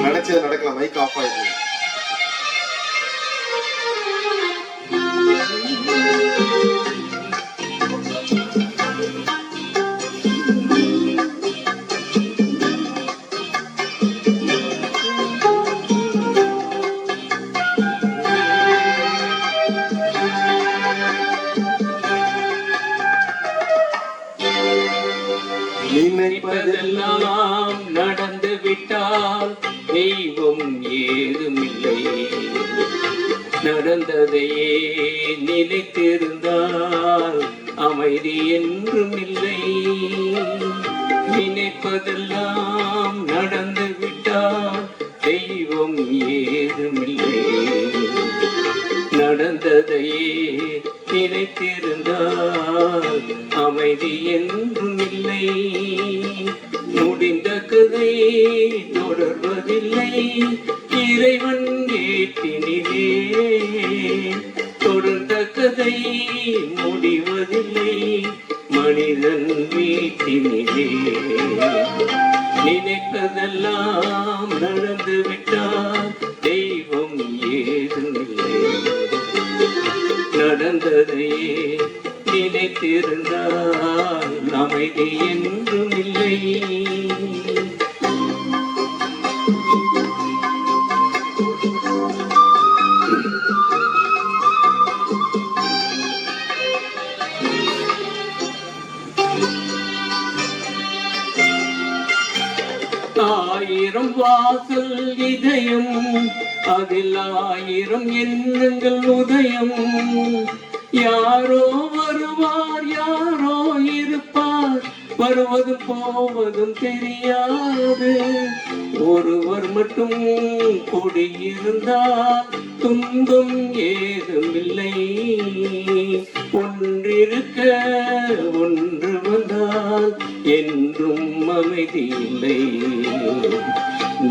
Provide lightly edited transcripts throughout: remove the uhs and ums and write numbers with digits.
நினைச்சது நடக்கலாம். Mic of ஆயிடுச்சு. நினைப்பதெல்லாம் நடந்து விட்டால் தெய்வம் ஏதுமில்லை. நடந்ததையே நினைத்திருந்தால் அமைதி என்றும் இல்லை. நினைப்பதெல்லாம் நடந்து விட்டால் தெய்வம் ஏதுமில்லை. நடந்ததையே நினைத்திருந்தால் அமைதி என்றும் இல்லை. முடிந்த கதை தொடர்வதில்லை இறைவன் ஏற்றினிலே. தொடர்ந்த கதை முடிவதில்லை மனிதன் வீட்டினிலே. நினைப்பதெல்லாம் நடந்து விட்டால் தெய்வம் ஏதுமில்லை. நடந்ததையே நினைத்திருந்தால் அமைதி என்றும் இல்லை. ஆயிரம் வாசல் இதயம் அதில் ஆயிரம் எண்ணங்கள் உதயம். யாரோ வருவார் யாரோ இருப்பார் வருவதும் போவதும் தெரியாது. ஒருவர் மட்டும் கூடியிருந்தால் துன்பம் ஏதுமில்லை. ஒன்றிருக்க ஒன்று வந்தால் என்றும் அமைதி இல்லை.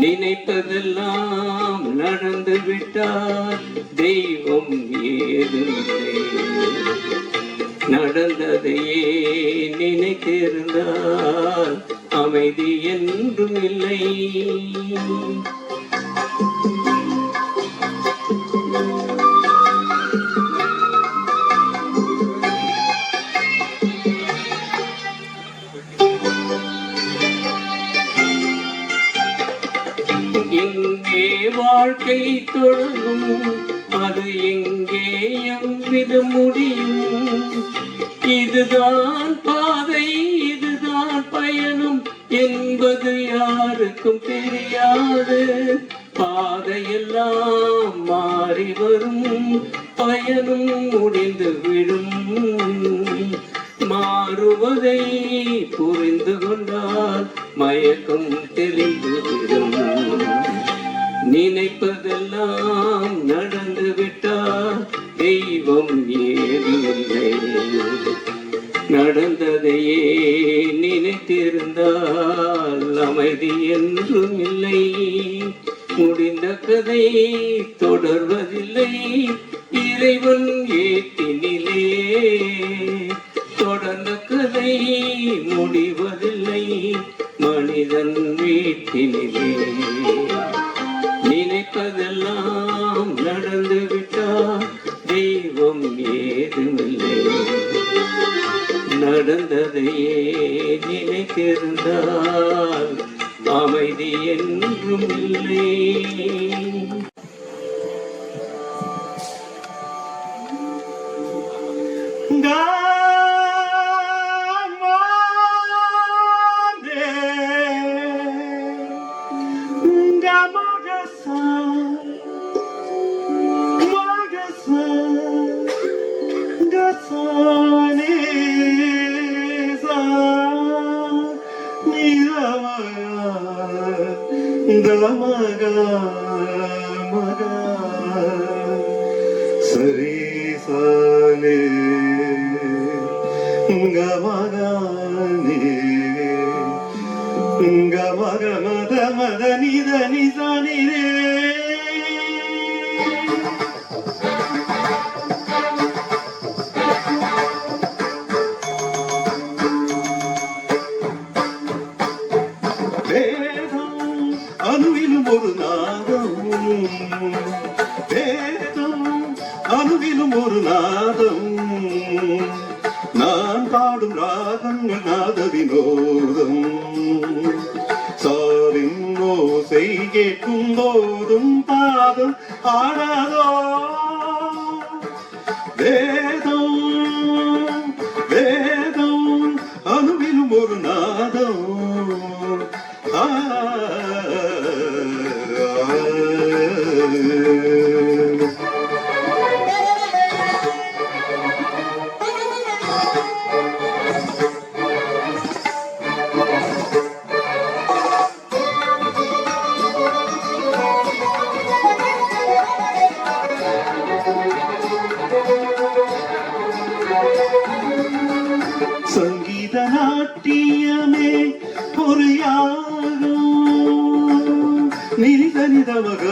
நினைப்பதெல்லாம் நடந்து விட்டால் தெய்வம் ஏதுமில்லை. நடந்ததையே நினைத்திருந்தால் அமைதி என்றும் இல்லை. எங்கே வாழ்க்கை தொடங்கும் அது எங்கே எவ்வித முடியும். இதுதான் பாதை இதுதான் பயணம் என்பது யாருக்கும் தெரியாது. பாதையெல்லாம் மாறி வரும் பயணம் முடிந்து விடும். மாறுவதை புரிந்து கொண்டால் மயக்கம் தெளிந்துவிடும். நினைப்பதெல்லாம் நடந்து விட்டால் தெய்வம் ஏதுமில்லை. நடந்ததையே நினைத்திருந்தால் அமைதி என்றும் இல்லை. முடிந்த கதை தொடர்வதில்லை இறைவன் ஏற்றினிலே. தொடர்ந்த கதை முடிவதில்லை மனிதன் வீட்டினிலே. நினைப்பதெல்லாம் நடந்து விட்டால் தெய்வம் ஏதுமில்லை. நடந்ததையே நினைத்திருந்தால் அமைதி என்றும் இல்லை. சரி சாலே மகனே மக மத மத நித நிசனிரே. அணுவிலும் ஒரு நாள் பாடும் ராகங்கள் நாத வினோதம் சாவின் ஓசை கேட்கும் போதும் பாதம் ஆடாதோ வேதம் வேதம் அணுவிலும் ஒரு நாதம் சங்கீத நாட்டியமே ஒரு யாகம் நிரிதனிதமக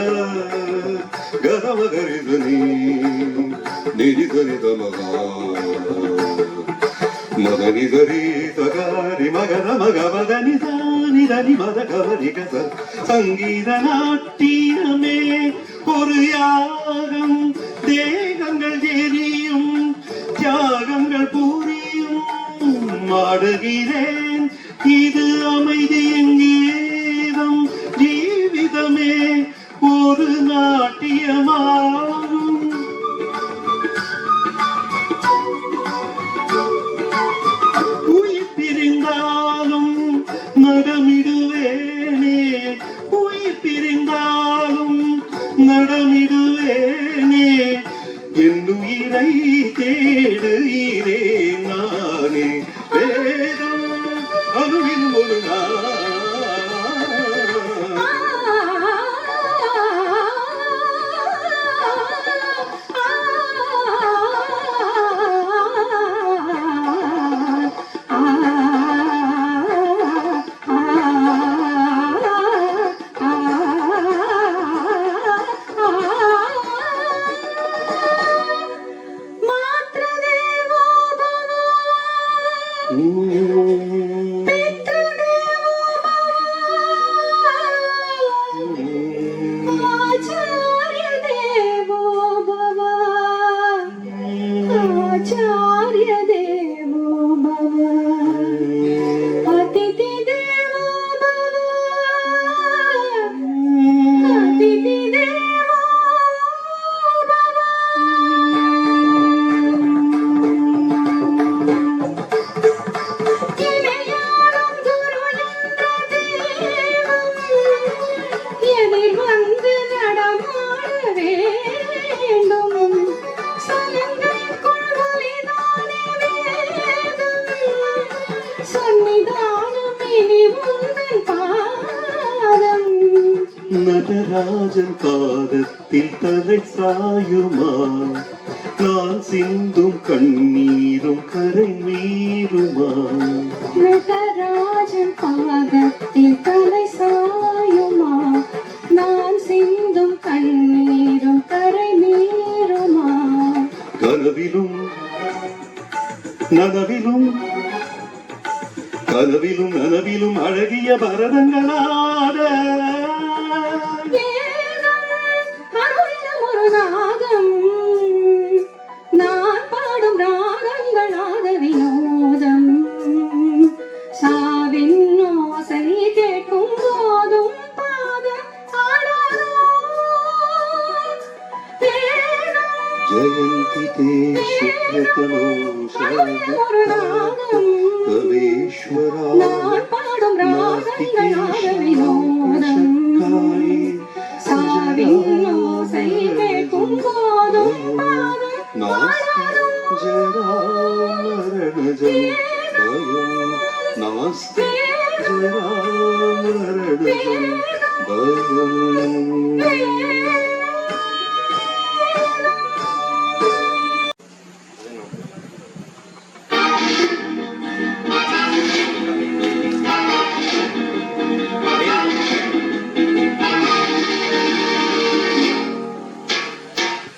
கதமகரிதனி நிரிதனிதமக மதனிதரி தகாரி மகத மக மதனிதானிதனி மத கவரி கத சங்கீத நாட்டியமே ஒரு யாகம் தேகங்கள் எரியும் தியாகங்கள் பூரியும் மாடுகிறேன் இது அமைதியின் கீதம் ஜீவிதமே ஒரு நாட்டியமாகும் உயிர் பிரிந்தாலும் நடமிடுவேனே உயிர் பிரிந்தாலும் நடமிடுவேனே என் உயிரை தேடுகிறேன் நானே வேதம் அணுவின் ஒரு நடராஜன் பாதத்தில் தலை சாயுமா நான் சிந்தும் கண்ணீரும் கரை மீறுமா நடராஜன் பாதத்தில் தலை சாயுமா நான் சிந்தும் கண்ணீரும் கரை மீறுமா கனவிலும் நனவிலும் கனவிலும் நனவிலும் அழகிய பரதங்களாட ராகம் நான் பாடும் ராகங்களாக வினோதம் சாவின் ஓசை கேட்கும் போதும் பாதம் ஆடாதோ ஜெயந்தி தே சுக்ரதனோ கவேஸ்வரா நான் பாடும் ராகங்களாக வினோதம் சாவின் ஓசை கேட்கும் போதும் பாதம் ஆடாதோ நாஸ்தி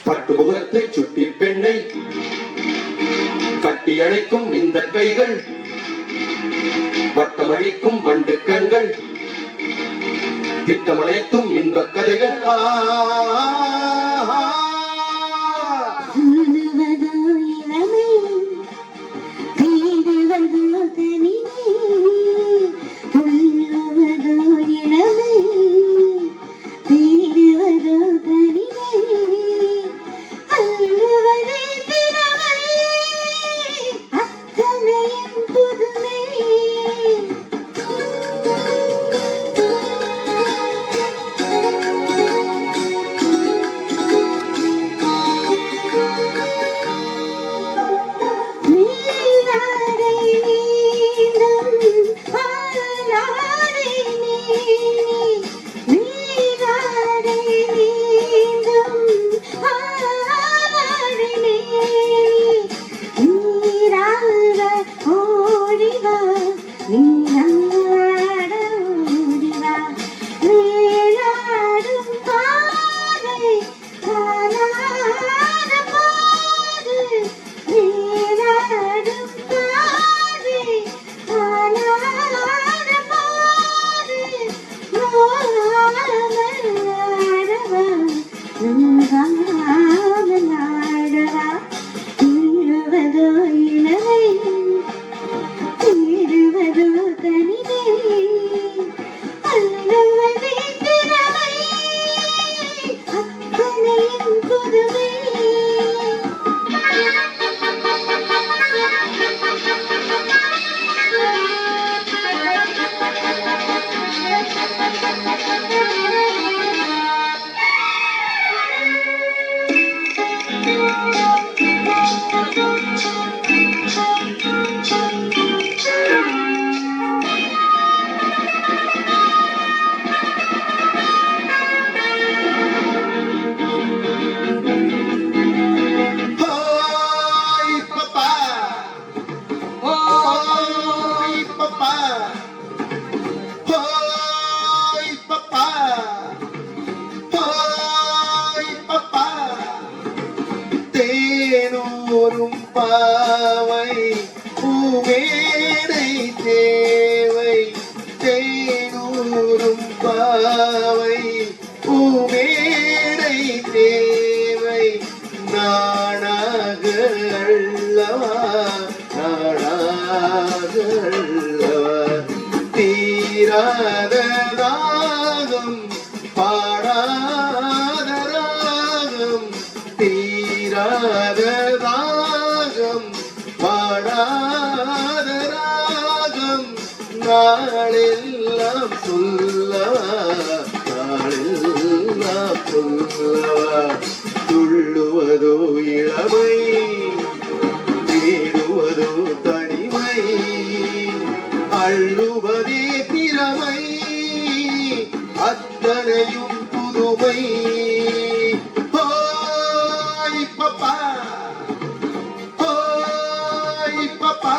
பட்டுமுகத்தை சுட்டி பெண்ணை கட்டி அழைக்கும் இந்த கைகள் வட்டமழிக்கும் வண்டு கண்கள் திட்டமழைத்தும் இந்த கதைகள் இளமை தேடுவது நீராட ஓடிவா நீராடும் பாதை காணாத பாதை நீராடும் பாதை காணாத பாதை நோகாமல் ஆடவா நோகாமல் ஆடவா இழுவதோ இளமை தேடுவதோ தனிமை அல்லுவதே திறமை அத்தனையும் புதுமை Hoy papá, hoy papá, hoy papá, hoy papá. தேனூரும் பாவை பூவேடை தேவை தேனூரும் பாவை பூவேடை தேவை நானாக அல்லவா நானாக அல்லவா தீராத ராகம் பாடாத ராகம் தீராத ராகம் பாடாத ராகம் நாளெல்லாம் சொல்லவா நாளெல்லாம் சொல்லவா துள்ளுவதோ இளமை தேடுவதோ தனிமை அள்ளுவதே திறமை அத்தனையும் புதுமை ஹோய் பப்பா ஹோய் பப்பா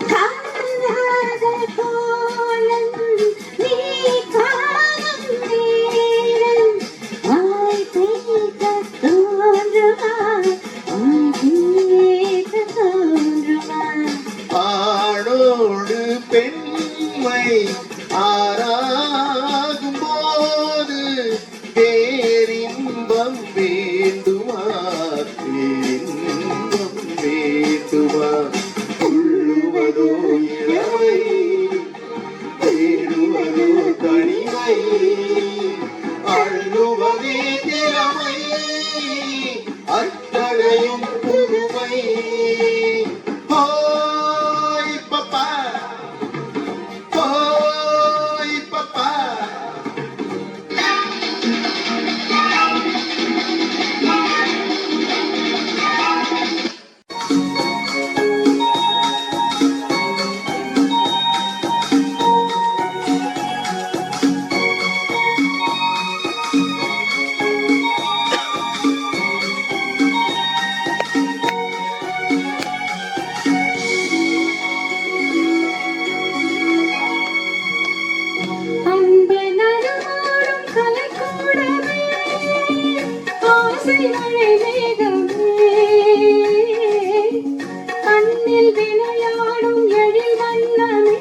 காணாத கோலம் நீ காணும் நேரம் வாய் பேச தோன்றுமா வாய் பேச தோன்றுமா ஆணோடு பெண்மை ஆராகும் போது பேரின்பம் வேண்டுமா பேரின்பம் வேண்டுமா உள்ளுவதோ இளமை தேடுவதோ தனிமை அள்ளுவதே திறமை அத்தனையும் புதுமை ஹோய் பப்பா ஹோய் பப்பா அன்பு நடமாடும் கலைக்கூடமே ஆசை மழை மேகமே கண்ணில் விளையாடும் எழில் வண்ணமே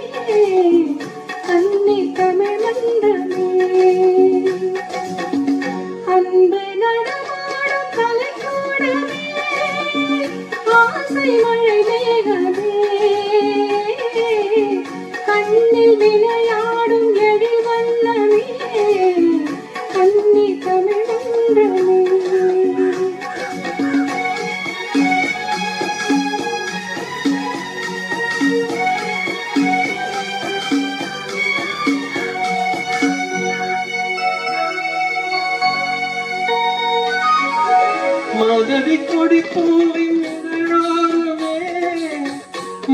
கன்னி தமிழ் மன்றமே அன்பு நடமாடும் கலைக்கூடமே ஆசை மழை மேகமே கண்ணில் விளையாடும் எழில் வண்ணமே கன்னி தமிழ் மன்றமே மகதி கொடி பூவின் இதழோரமே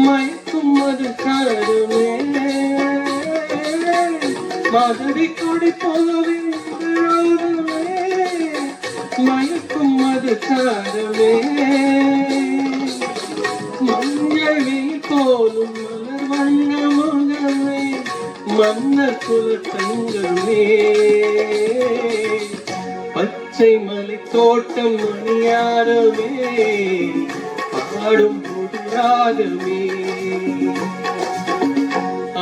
மயக்கும் அது காடுமே மாதவி கொடி பூவின் இதழோரமே மயக்கும் அது காடுமே மஞ்சள் போலும் மலர் வண்ண முகமே மன்னர் குலத்தங்கமே பச்சை மலை தோட்டம் மணியாரமே பாடும் புதுராகமே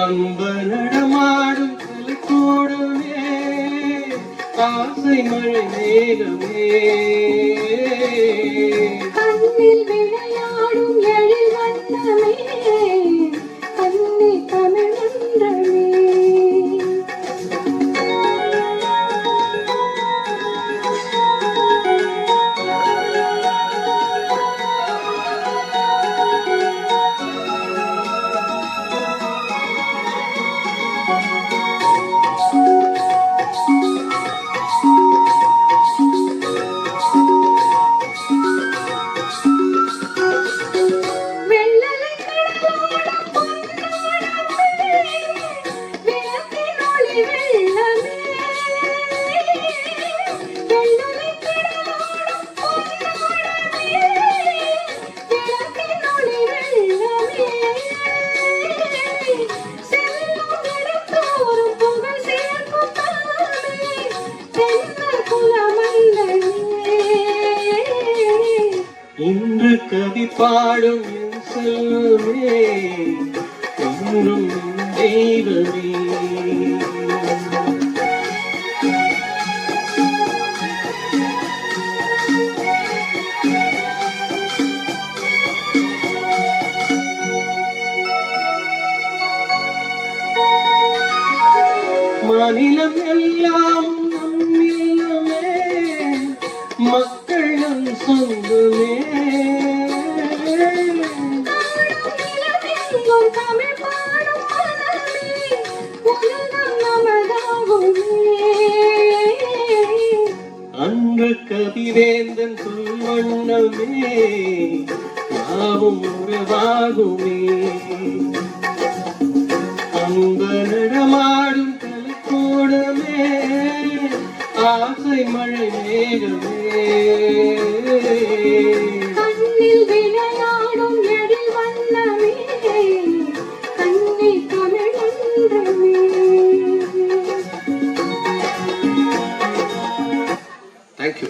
அன்ப நடமாடும் கலைக்கூடமே ஆசை மழை மேகமே கண்ணில் விளையாடும் எழில் வண்ணமே கண்ணி தமிழ் மன்றமே இன்று கவி பாடும் என் செல்வே என்றும் என் தெய்வமே மாநிலம் எல்லாம் நம் இல்லமே மக்கள் நம் சொந்தமே தமிழ் பாடும் மனமே உலகம் நமதாகுமே அன்று கவிவேந்தன் சொல்வண்ணமே யாவும் உறவாகுமே அன்ப நடமாடும் கலைக்கூடமே ஆசை மழை மேகமே கண்ணில் விளையாடும் எழில் வண்ணமே கண்ணி தமிழ் மன்றமே தேங்க்யூ.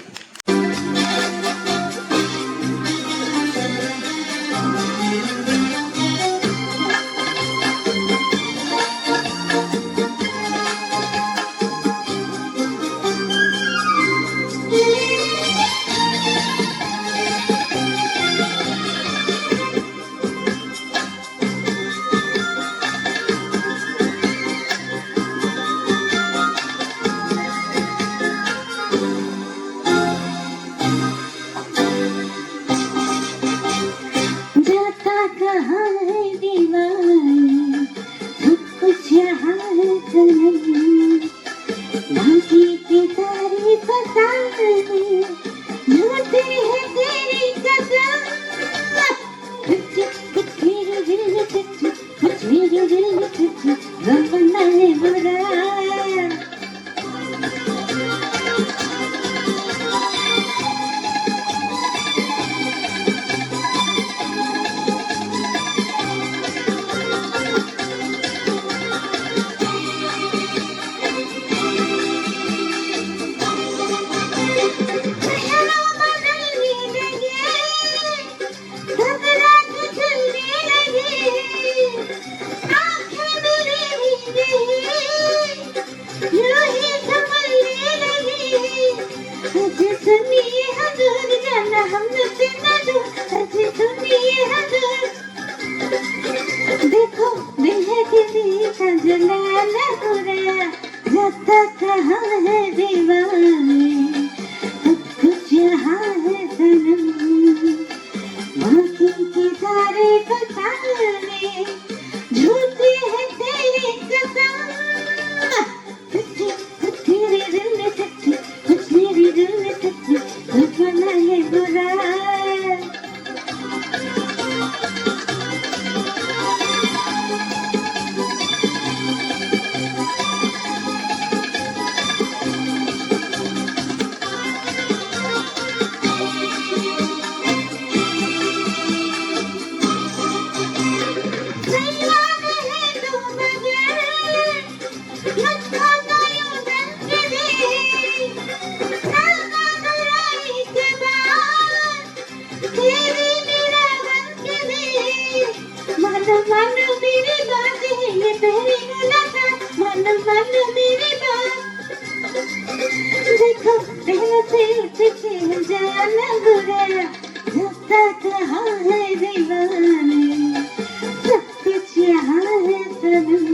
से उठ के जाना बुरा रास्ता कहाँ है दीवाने सब कुछ यहाँ है सनम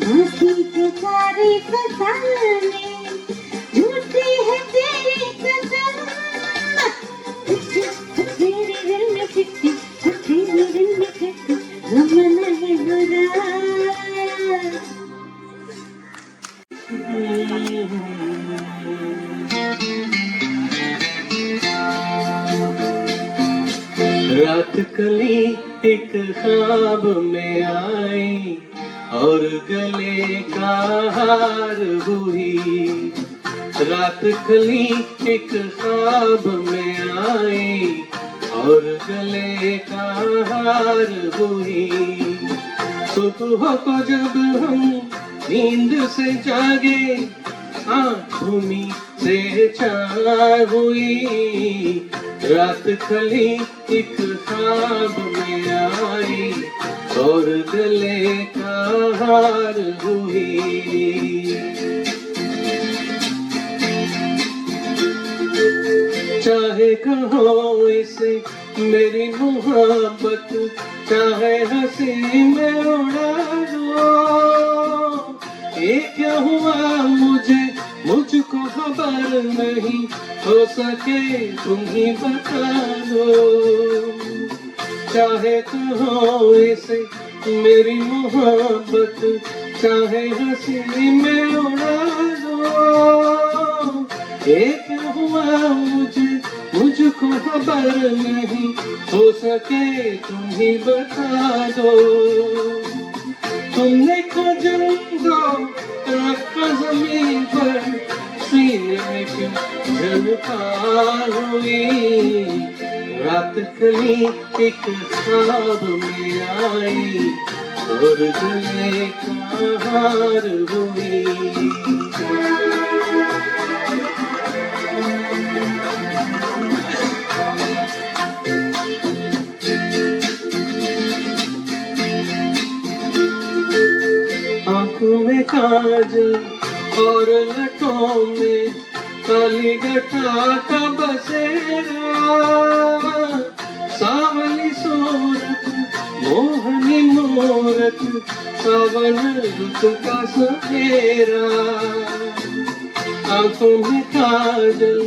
बाकी के सारी फसाने झूठी है तेरी कसम तेरे दिल में चिट्ठी तेरे दिल में चिट्ठी गमन है बुरा रात कली एक ख्वाब में आई और गले का हार हुई रात कली एक ख्वाब में आई और गले का हार हुई सुबह को जब हम नींद से जागे आँखों से चार हुई रात खली एक ख्वाब में आई और गले का हार हुई चाहे कहो इसे मेरी मोहब्बत चाहे हंसी में उड़ा दो ये क्या हुआ मुझको खबर नहीं हो सके तुम ही बता दो चाहे कहो इसे मेरी मोहब्बत चाहे हंसी में उड़ा दो ये क्या हुआ मुझको खबर नहीं हो सके तुम ही बता दो तुमने कदम दो रखा जमीन पर सीने में क्यों झलकार हुई रात खली एक ख्वाब में आई और गले का हार हुई आँखों में काजल और लटों में काली गठा का बसेरा सावली सूरत मोहनी मूरत सावन रुत का सवेरा आँखों में काजल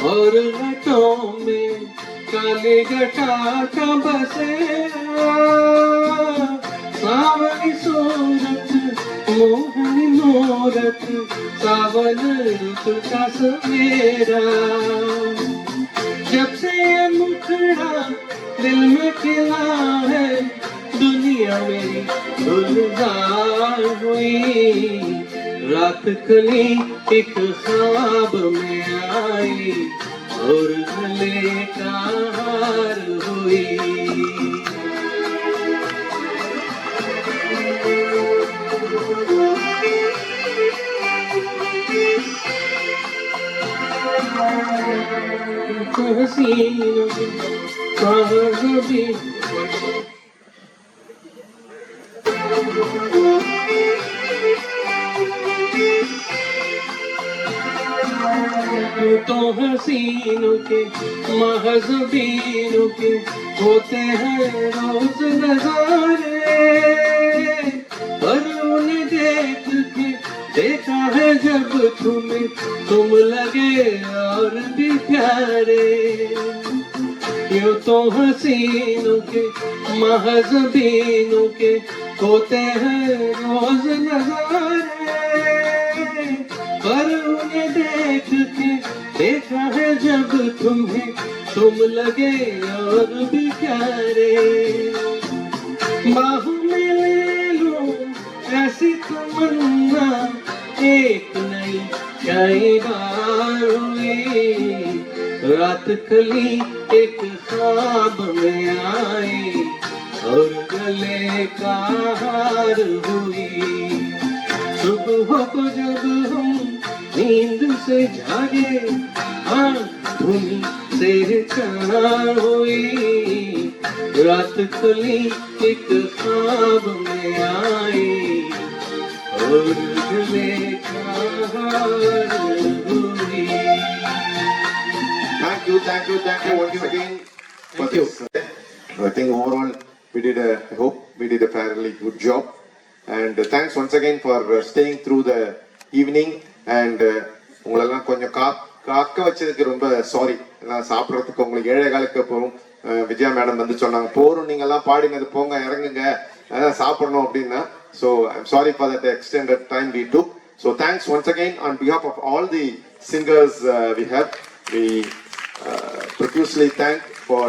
और लटों में काली गठा का बसेरा सावली सूरत मोहनी मूरत सावन ऋतु का सवेरा जब से ये मुखड़ा दिल में खिला है दुनिया मेरी गुलजार हुई रात कली एक ख्वाब में आई और गले का हार हुई हसीनों की तो हसीनों के महज़बीनों के होते हैं रोज नजारे पर उन्हें देख के देखा है जब तुम्हें तुम लगे और भी प्यारे यूं तो हसीनों के महज़बीनों के होते हैं रोज नजारे पर उन्हें देख के देखा है जब तुम्हें तुम लगे और भी प्यारे बाहों में ले लो ऐसी तमन्ना एक नई कई बार हुई रात खली एक ख्वाब में आई और गले का हार हुई सुबह को जब हम नींद से जागे आँखों से चार हुई रात खुली एक ख्वाब में आई और गले का हार हुई thank you once again. Thank you. I think overall I hope we did a fairly good job. And thanks once again for staying through the evening. And உங்களெல்லாம் கொஞ்சம் காக்க வச்சதுக்கு ரொம்ப சாரி. எல்லாம் சாப்பிட்றதுக்கு உங்களுக்கு 7:15 போகும். விஜயா மேடம் வந்து சொன்னாங்க போரும் நீங்கெல்லாம் பாடினது போங்க இறங்குங்க அதான் சாப்பிடணும் அப்படின்னா. So I'm sorry for that extended time we took. So thanks once again on behalf of all the singers we have. We profusely thank for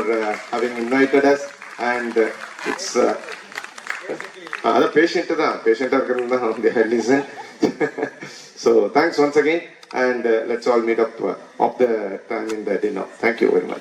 having invited us. And it's patient-ஆ இருக்கிறது தான் they listen. So thanks once again, and let's all meet up of the time in the dinner. Thank you very much.